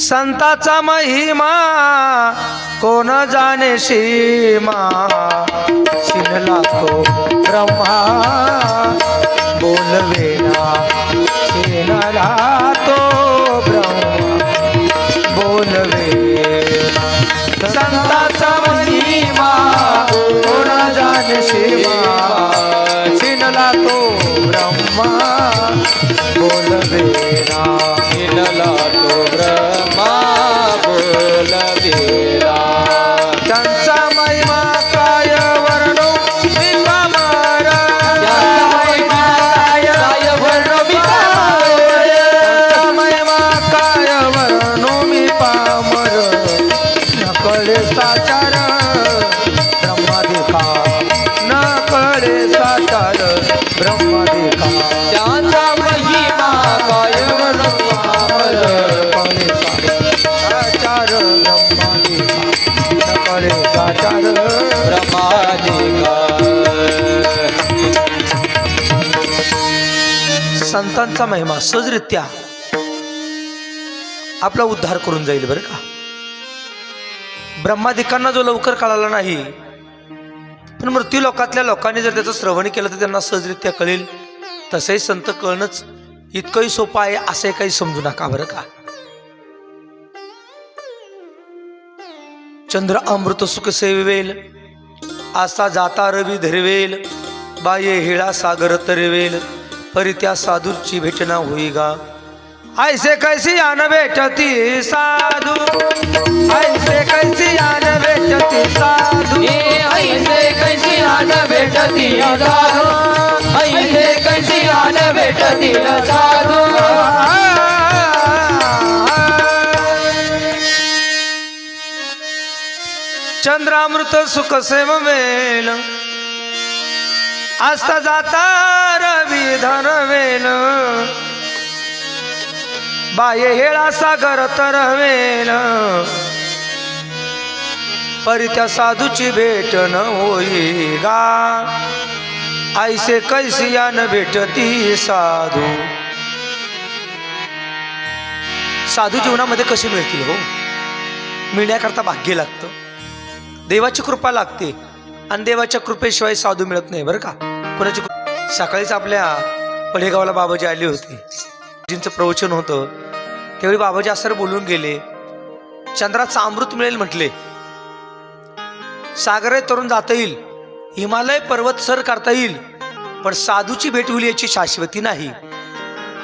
संताचा महिमा कोण जाणे सीमा, शिनला तो ब्रह्मा बोलवेना, शिनला तो ब्रह्मा बोलवेना। संताचा महिमा कोण जाणे सीमा, शिनला तो ब्रह्मा बोलवेना, शिनला तो ब्रह्मा बोलवेला। त्यांचा महिमा काय वर्णो मी पामर, त्यांचा महिमा काय वर्णो मी पामर, त्यांचा महिमा काय वर्णो मी पामर, न कळे साचार ब्रह्मादिका, न कळे साचार ब्रह्मादिका। त्यांचा महिमा काय वर्णो मी पामर, कळे साचार ब्रह्मादिका, न कळे साचार ब्रह्मादिका। संतांचा महिमा सहजरित्या आपला उद्धार करून जाईल बरं का। ब्रह्मादिकांना जो लवकर कळाला नाही, पण मृत्यू लोकातल्या लोकांनी जर त्याचं श्रवण केलं तर त्यांना सहजरित्या कळेल। तसंही संत कळणंच इतकंही सोपं आहे असंही काही समजू नका बरं का। चंद्र अमृत सुख सेवेल, आसा जाता रवी धरवेल, बाये हिळा सागर तरवेल, परी त्या साधूची भेटना होईगा। ऐसे कैसी आन भेटती साधू, ऐसे कैसी आन भेटती साधू, ऐसे कैसी आन भेटती साधू, ऐसे कैसी आन भेटती साधू। चंद्रामृत सुख सेवेल, आस्था जाता रवी धरवेल, बाये हेळा सागर तरवेल, परी त्या साधूची भेट न होई गा। ऐसे कैसी आन भेटती साधू। साधू जीवनामध्ये कशी मिळतील हो? मिळण्याकरता भाग्य लागतं, देवाची कृपा लागते, आणि देवाच्या कृपेशिवाय साधू मिळत नाही बरं का। कोणाची सकाळीच आपल्या पडेगावला बाबाजी आले होते, जींचं प्रवचन होतं, त्यावेळी बाबाजी असं बोलून गेले, चंद्राचं अमृत मिळेल म्हटले, सागर तरुण जाता येईल, हिमालय पर्वत सर करता येईल, पण साधूची भेट होईल याची शाश्वती नाही।